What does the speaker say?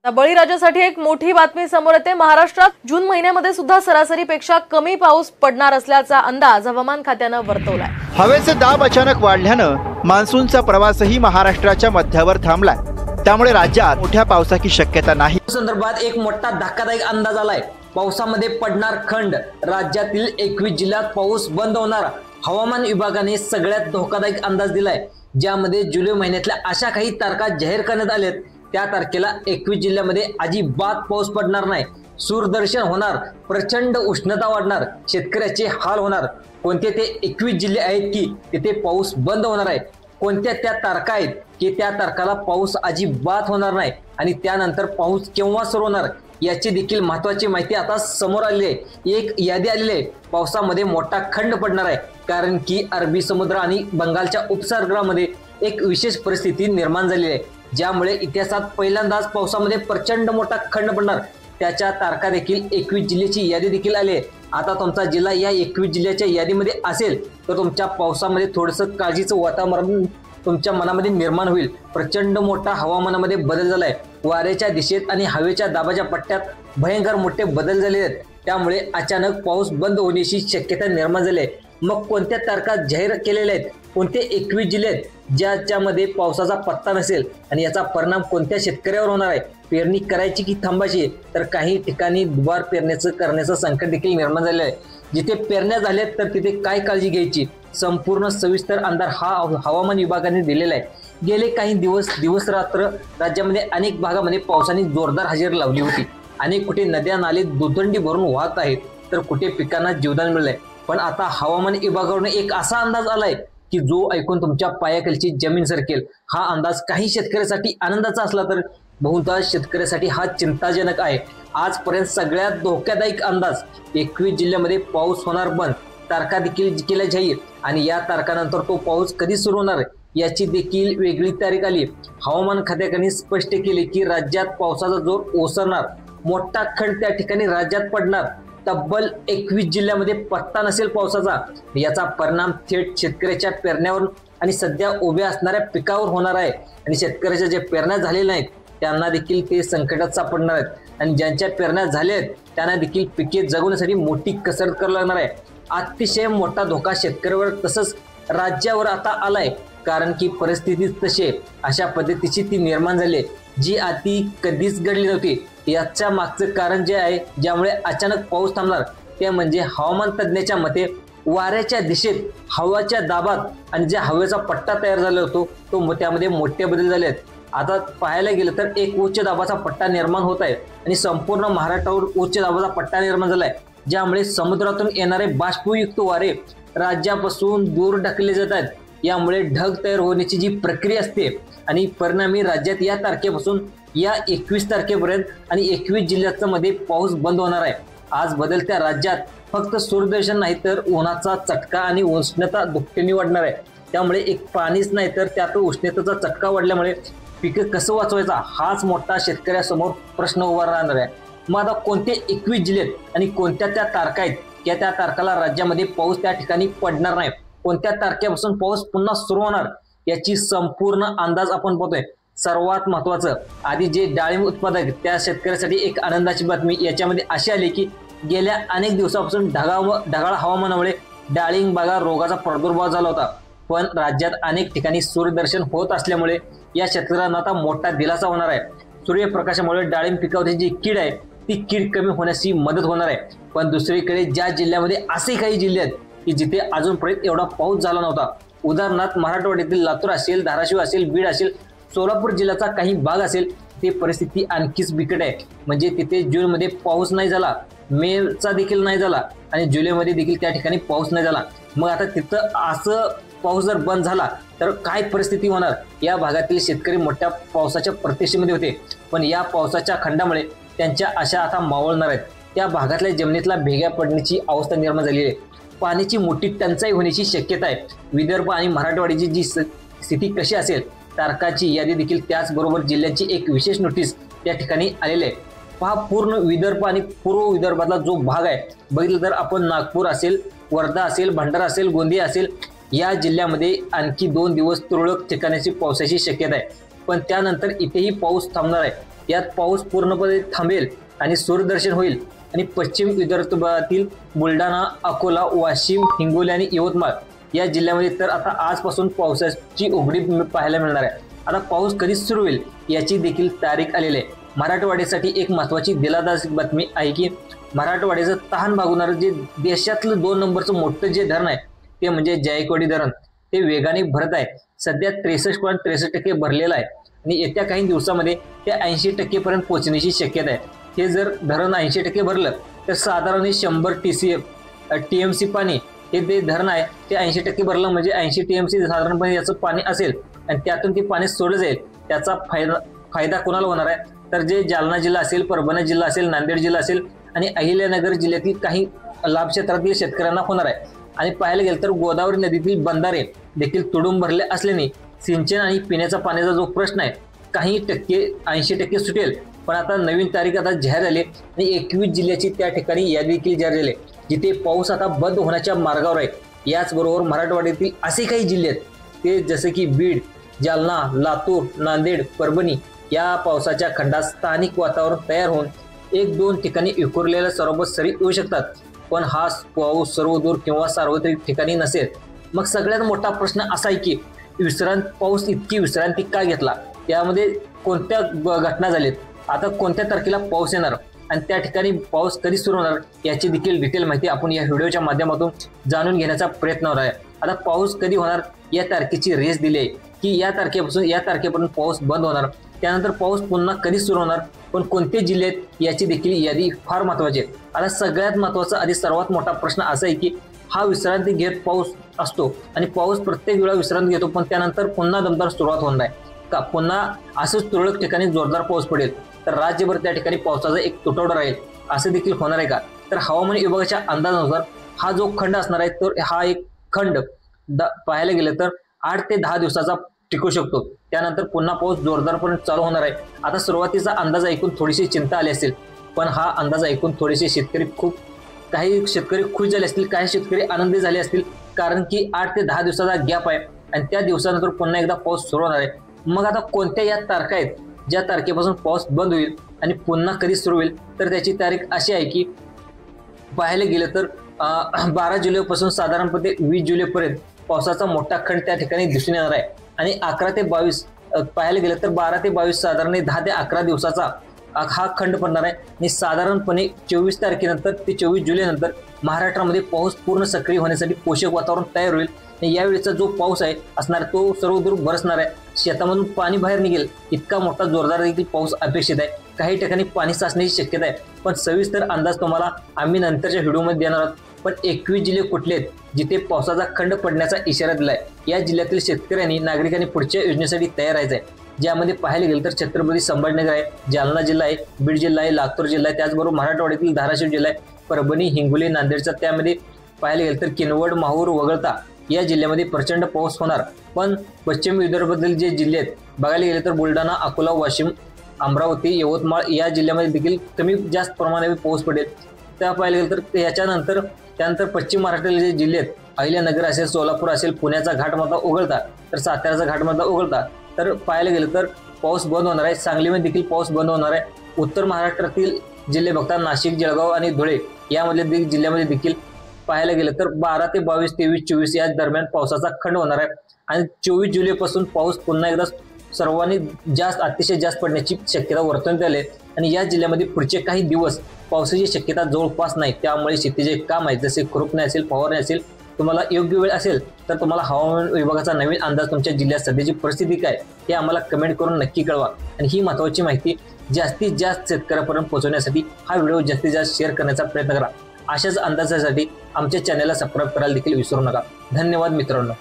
आता बळीराजासाठी एक मोठी बातमी समोर येते। महाराष्ट्रात जून महिन्यामध्ये सुद्धा सरासरीपेक्षा कमी पाऊस पडणार असल्याचा अंदाज हवामान खात्याने वर्तवलाय। हवेचे दाब अचानक वाढल्यानं मान्सूनचा प्रवासही महाराष्ट्राच्या मध्यावर थांबलाय। त्यामुळे राज्यात मोठ्या पावसाची शक्यता नाही। संदर्भात एक मोठा धक्कादायक अंदाज आलाय। पावसामध्ये पडणार खंड। राज्यातील 21 जिल्ह्यात पाऊस बंद होणार। हवामान विभागाने सगळ्यात धोकादायक अंदाज दिलाय, ज्यामध्ये जुलै महिन्यातल्या अशा काही तारखा जाहीर करण्यात आल्यात। त्या तारखेला 21 जिल्ह्यामध्ये अजिबात पाऊस पडणार नाही। सूर्यदर्शन होणार, प्रचंड उष्णता वाढणार, शेतकऱ्याचे हाल होणार। कोणते ते 21 जिल्हे आहेत की तिथे पाऊस बंद होणार आहे? कोणत्या त्या तारखा आहेत की त्या तारखाला पाऊस अजिबात होणार नाही आणि त्यानंतर पाऊस केव्हा सुरू होणार याची देखील महत्त्वाची माहिती आता समोर आली आहे। एक यादी आलेली आहे। पावसामध्ये मोठा खंड पडणार आहे, कारण की अरबी समुद्र आणि बंगालच्या उपसागरामध्ये एक विशेष परिस्थिती निर्माण झालेली आहे, ज्यामुळे इतिहासात पहिल्यांदाच पावसामध्ये प्रचंड मोठा खंड पडणार। त्याच्या तारखा देखील 21 जिल्ह्याची यादी देखील आली आहे। आता तुमचा जिल्हा या 21 जिल्ह्याच्या यादीमध्ये असेल तर तुमच्या पावसामध्ये थोडंसं काळजीचं वातावरण तुमच्या मनामध्ये निर्माण होईल। प्रचंड मोठा हवामानामध्ये बदल झालाय। वाऱ्याच्या दिशेत आणि हवेच्या दाबाच्या पट्ट्यात भयंकर मोठे बदल झाले आहेत। त्यामुळे अचानक पाऊस बंद होण्याची शक्यता निर्माण झाली आहे। मग कोणत्या तारखा जाहीर केलेल्या आहेत? कोणते 21 जिल्हे आहेत ज्याच्यामध्ये पावसाचा पत्ता नसेल आणि याचा परिणाम कोणत्या शेतकऱ्यावर होणार आहे? पेरणी करायची की थांबायची? तर काही ठिकाणी दुबार करण्याचं संकट देखील निर्माण झालेलं आहे। जिथे पेरण्या झाल्यात तर तिथे काय काळजी घ्यायची? संपूर्ण सविस्तर अंदाज हा हवामान विभागाने दिलेला आहे। गेले काही दिवस रात्र राज्यामध्ये अनेक भागामध्ये पावसाने जोरदार हजेरी लावली होती। अनेक कुठे नद्या नाले दुथंडी भरून वाहत आहेत, तर कुठे पिकांना जीवदान मिळलंय। पण आता हवामान विभागाकडून एक असा अंदाज आलाय की जो ऐकून तुमच्या पायाखालची जमीन सरकेल। हा अंदाज काही शेतकऱ्यासाठी आनंदाचा असला तर बहुतांश शेतकऱ्यासाठी हा चिंताजनक आहे। आजपर्यंत सगळ्यात धोकादायक अंदाज 21 जिल्ह्यामध्ये पाऊस होणार बंद, तारखा देखील केल्या जाईल आणि या तारखानंतर तो पाऊस कधी सुरू होणार याची देखील वेगळी तारीख आली। हवामान खात्याने स्पष्ट केले की राज्यात पावसाचा जोर ओसरणार, मोठा खंड त्या ठिकाणी राज्यात पडणार। तब्बल 21 जिल्ह्यामध्ये पत्ता नसेल पावसाचा। याचा परिणाम थेट शेतकऱ्याच्या पेरण्यावर आणि सध्या उभ्या असणाऱ्या पिकावर होणार आहे आणि शेतकऱ्याच्या जे पेरण्या झालेल्या नाहीत त्यांना देखील ते संकटात सापडणार आहेत आणि ज्यांच्या पेरण्या झाल्या आहेत त्यांना देखील पिके जगवण्यासाठी मोठी कसरत करावी लागणार आहे। अतिशय मोठा धोका शेतकऱ्यावर तसंच राज्यावर आता आलाय, कारण की परिस्थिती तशी अशा पद्धतीची ती निर्माण झाली जी आधी कधीच घडली नव्हती। याच्या मागचं कारण जे आहे ज्यामुळे अचानक पाऊस थांबणार ते म्हणजे हवामान तज्ज्ञाच्या मते वाऱ्याच्या दिशेत, हवाच्या दाबात आणि ज्या हवेचा पट्टा तयार झाला होतो तो त्यामध्ये मोठे बदल झाले आहेत। आता पाहायला गेलं तर एक उच्च दाबाचा पट्टा निर्माण होत आहे आणि संपूर्ण महाराष्ट्रावर उच्च दाबाचा पट्टा निर्माण झालाय, ज्यामुळे समुद्रातून येणारे बाष्पयुक्त वारे राज्यापासून दूर ढकलले जात आहेत। यामुळे ढग तयार होण्याची जी प्रक्रिया असते आणि परिणामी राज्यात या तारखेपासून या 21 तारखेपर्यंत आणि 21 जिल्ह्याचा मध्ये पाऊस बंद होणार आहे। आज बदलत्या राज्यात फक्त सूर्यदर्शन नाही तर उन्हाचा चटका आणि उष्णता दुपटीने वाढणार आहे। त्यामुळे एक पाणीच नाही तर त्यात उष्णतेचा चटका वाढल्यामुळे पिकं कसं वाचवायचा हाच मोठा शेतकऱ्यासमोर प्रश्न उभा राहणार आहे। मग आता कोणते 21 जिल्हे आणि कोणत्या त्या तारखा आहेत की त्या तारखेला राज्यामध्ये पाऊस त्या ठिकाणी पडणार नाही? कोणत्या तारखेपासून पाऊस पुन्हा सुरू होणार याची संपूर्ण अंदाज आपण पाहतोय। सर्वात महत्त्वाचं आधी जे डाळिंब उत्पादक त्या शेतकऱ्यासाठी एक आनंदाची बातमी याच्यामध्ये अशी आली की गेल्या अनेक दिवसापासून ढगाळ हवामानामुळे डाळिंब बागा रोगाचा प्रादुर्भाव झाला होता, पण राज्यात अनेक ठिकाणी सूर्यदर्शन होत असल्यामुळे या शेतकऱ्यांना आता मोठा दिलासा होणार आहे। सूर्यप्रकाशामुळे डाळिंब पिकावरची जी कीड आहे ती कीड कमी होण्याची मदत होणार आहे। पण दुसरीकडे ज्या जिल्ह्यामध्ये असे काही जिल्हे आहेत की जिथे अजूनपर्यंत एवढा पाऊस झाला नव्हता, उदाहरणार्थ मराठवाड्यातील लातूर असेल, धाराशिव असेल, बीड असेल, सोलापूर जिल्ह्याचा काही भाग असेल, ते परिस्थिती आणखीच बिकट आहे। म्हणजे तिथे जूनमध्ये पाऊस नाही झाला, मेचा देखील नाही झाला आणि जुलैमध्ये देखील त्या ठिकाणी पाऊस नाही झाला। मग आता तिथं असं पाऊस जर बंद झाला तर काय परिस्थिती होणार? या भागातील शेतकरी मोठ्या पावसाच्या प्रतीक्षेमध्ये होते, पण या पावसाच्या खंडामुळे त्यांच्या आशा आता मावळणार आहेत। त्या भागातल्या जमिनीतला भेगा पडण्याची अवस्था निर्माण झालेली आहे। पाण्याची मोठी टंचाई होण्याची शक्यता आहे। विदर्भ आणि मराठवाड्याची जी स्थिती कशी असेल तारखाची यादी देखील त्याचबरोबर जिल्ह्याची एक विशेष नोटीस त्या ठिकाणी आलेली आहे। पहा, पूर्ण विदर्भ आणि पूर्व विदर्भातला जो भाग आहे बघितलं तर आपण नागपूर असेल, वर्धा असेल, भंडारा असेल, गोंदिया असेल या जिल्ह्यामध्ये आणखी 2 दिवस तुरळक ठिकाणाची पावसाची शक्यता आहे, पण त्यानंतर इथेही पाऊस थांबणार आहे। यात पाऊस पूर्णपणे थांबेल आणि सूर्यदर्शन होईल आणि पश्चिम विदर्भातील बुलढाणा, अकोला, वाशिम, हिंगोली आणि यवतमाळ या जिल्ह्यामध्ये तर आता आजपासून पावसाची उघडीप पाहायला मिळणार आहे। आता पाऊस कधी सुरू होईल याची देखील तारीख आलेली आहे। मराठवाड्यासाठी एक महत्त्वाची दिलासादायक बातमी आहे की मराठवाड्याचं तहान भागवणारं जे देशातलं 2 नंबरचं मोठं जे धरण आहे ते म्हणजे जायकवाडी धरण ते वेगाने भरत आहे। सध्या 63.63% भरलेलं आहे आणि येत्या काही दिवसामध्ये ते 80% पर्यंत पोहोचण्याची शक्यता आहे। हे जर धरण 80% भरलं तर साधारण 100 TMC पाणी हे ते धरण आहे ते 80% भरलं म्हणजे 80 TMC साधारणपणे याचं पाणी असेल आणि त्यातून ते पाणी सोडलं जाईल। त्याचा फायदा कोणाला होणार आहे तर जे जालना जिल्हा असेल, परभणी जिल्हा असेल, नांदेड जिल्हा असेल आणि अहिल्यानगर जिल्ह्यातील काही लाभ क्षेत्रातील शेतकऱ्यांना होणार आहे। आणि पाहायला गेलं तर गोदावरी नदीतील बंधारे देखील तुडूंब भरले असल्याने सिंचन आणि पिण्याचा पाण्याचा जो प्रश्न आहे काही टक्के 80% सुटेल। पण आता नवीन तारीख आता जाहीर झाली आणि 21 जिल्ह्याची त्या ठिकाणी यादी देखील जाहीर झाली जिथे पाऊस आता बंद होण्याच्या मार्गावर आहे। याचबरोबर मराठवाड्यातील असे काही जिल्हे आहेत ते जसे की बीड, जालना, लातूर, नांदेड, परभणी या पावसाच्या खंडात स्थानिक वातावरण तयार होऊन 1-2 ठिकाणी विखुरलेल्या सरोवर सरी येऊ शकतात। पण हा पाऊस सर्वदूर किंवा सार्वत्रिक ठिकाणी नसेल। मग सगळ्यात मोठा प्रश्न असा आहे की पाऊस इतकी विश्रांती का घेतला, त्यामध्ये कोणत्या घटना झालीत, आता कोणत्या तारखेला पाऊस येणार आणि त्या ठिकाणी पाऊस कधी सुरू होणार याची देखील डिटेल माहिती आपण या व्हिडिओच्या माध्यमातून जाणून घेण्याचा प्रयत्न होणार आहे। आता पाऊस कधी होणार या तारखेची रेस दिली आहे की या तारखेपासून या तारखेपर्यंत पाऊस बंद होणार, त्यानंतर पाऊस पुन्हा कधी सुरू होणार, पण कोणते जिल्हे आहेत याची देखील यादी फार महत्त्वाची आहे। आता सगळ्यात महत्त्वाचा आधी सर्वात मोठा प्रश्न असा आहे की हा विश्रांती घेत पाऊस असतो आणि पाऊस प्रत्येक वेळा विश्रांती घेतो पण त्यानंतर पुन्हा दमदार सुरुवात होणार आहे का, पुन्हा असंच तुरळक ठिकाणी जोरदार पाऊस पडेल तर राज्यभर त्या ठिकाणी पावसाचा एक तुटवडा राहील असं देखील होणार आहे का। तर हवामान विभागाच्या अंदाजानुसार हा जो खंड असणार आहे तर हा एक खंड पाहायला गेलं तर 8 ते 10 दिवसाचा टिकू शकतो, त्यानंतर पुन्हा पाऊस जोरदारपणे चालू होणार आहे। आता सुरुवातीचा अंदाज ऐकून थोडीशी चिंता आली असेल पण हा अंदाज ऐकून थोडेसे शेतकरी काही शेतकरी खुश झाले असतील, काही शेतकरी आनंदी झाले असतील कारण की 8 ते 10 दिवसाचा गॅप आहे आणि त्या दिवसानंतर पुन्हा एकदा पाऊस सुरू होणार आहे। मग आता कोणत्या या तारखा आहेत ज्या तारखेपासून पाऊस बंद होईल आणि पुन्हा कधी सुरू होईल तर त्याची तारीख अशी आहे की पाहायला गेलं तर 12 जुलैपासून साधारणपणे 20 जुलैपर्यंत पावसाचा मोठा खंड त्या ठिकाणी दिसून येणार आहे आणि 11 ते 22 पाहायला गेलं तर 12 ते 22 साधारण 10 ते 11 दिवसाचा हा खंड पडणार आहे आणि साधारणपणे 24 तारखेनंतर ते 24 जुलैनंतर महाराष्ट्रामध्ये पाऊस पूर्ण सक्रिय होण्यासाठी पोषक वातावरण तयार होईल आणि यावेळीचा जो पाऊस आहे असणार तो सर्वदूर बरसणार आहे। शेतामधून पाणी बाहेर निघेल इतका मोठा जोरदार देखील पाऊस अपेक्षित आहे। काही ठिकाणी पाणी साचण्याची शक्यता आहे पण सविस्तर अंदाज तुम्हाला आम्ही नंतरच्या व्हिडिओमध्ये देणार आहोत। पण 21 जिल्हे कुठले आहेत जिथे पावसाचा खंड पडण्याचा इशारा दिलाय, या जिल्ह्यातील शेतकऱ्यांनी नागरिकांनी पुढच्या योजनेसाठी तयार राहायचं आहे, ज्यामध्ये पाहायला गेलं तर छत्रपती संभाजीनगर आहे, जालना जिल्हा आहे, बीड जिल्हा आहे, लातूर जिल्हा आहे, त्याचबरोबर मराठवाड्यातील धाराशिव जिल्हा आहे, परभणी, हिंगोली, नांदेडचा त्यामध्ये पाहायला गेलं तर किनवट, माहूर वगळता या जिल्ह्यामध्ये प्रचंड पाऊस होणार। पण पश्चिम विदर्भातील जे जिल्हे आहेत बघायला गेले तर बुलढाणा, अकोला, वाशिम, अमरावती, यवतमाळ या जिल्ह्यामध्ये देखील कमी जास्त प्रमाणात पाऊस पडेल। त्या पाहायला गेलं तर त्यानंतर पश्चिम महाराष्ट्रातील जे जिल्हे आहेत अहिल्यानगर असेल, सोलापूर असेल, पुण्याचा घाटमधला उघडता तर साताऱ्याचा घाटमधला उघडता तर पाहायला गेलं तर पाऊस बंद होणार आहे। सांगलीमध्ये देखील पाऊस बंद होणार आहे। उत्तर महाराष्ट्रातील जिल्हे बघता नाशिक, जळगाव आणि धुळे यामधल्या जिल्ह्यामध्ये देखील पाहायला गेलं तर 12 ते 22, 23, 24 या दरम्यान पावसाचा खंड होणार आहे आणि 24 जुलैपासून पाऊस पुन्हा एकदा सर्वांनी अतिशय जास्त पडण्याची शक्यता वर्तवण्यात आली आणि या जिल्ह्यामध्ये पुढचे काही दिवस पावसाची शक्यता जवळपास नाही। त्यामुळे शेतीचे काम आहे जसे खुरपणे असेल, फवारणी असेल, तुम्हाला योग्य वेळ असेल तर तुम्हाला हवामान विभागाचा नवीन अंदाज तुमच्या जिल्ह्यात सध्याची परिस्थिती काय हे आम्हाला कमेंट करून नक्की कळवा आणि ही महत्त्वाची माहिती जास्तीत जास्त शेतकऱ्यापर्यंत पोहोचवण्यासाठी हा व्हिडिओ जास्तीत जास्त शेअर करण्याचा प्रयत्न करा। अशाच अंदाजासाठी आमच्या चॅनलला सबस्क्राईब करायला देखील विसरू नका। धन्यवाद मित्रांनो।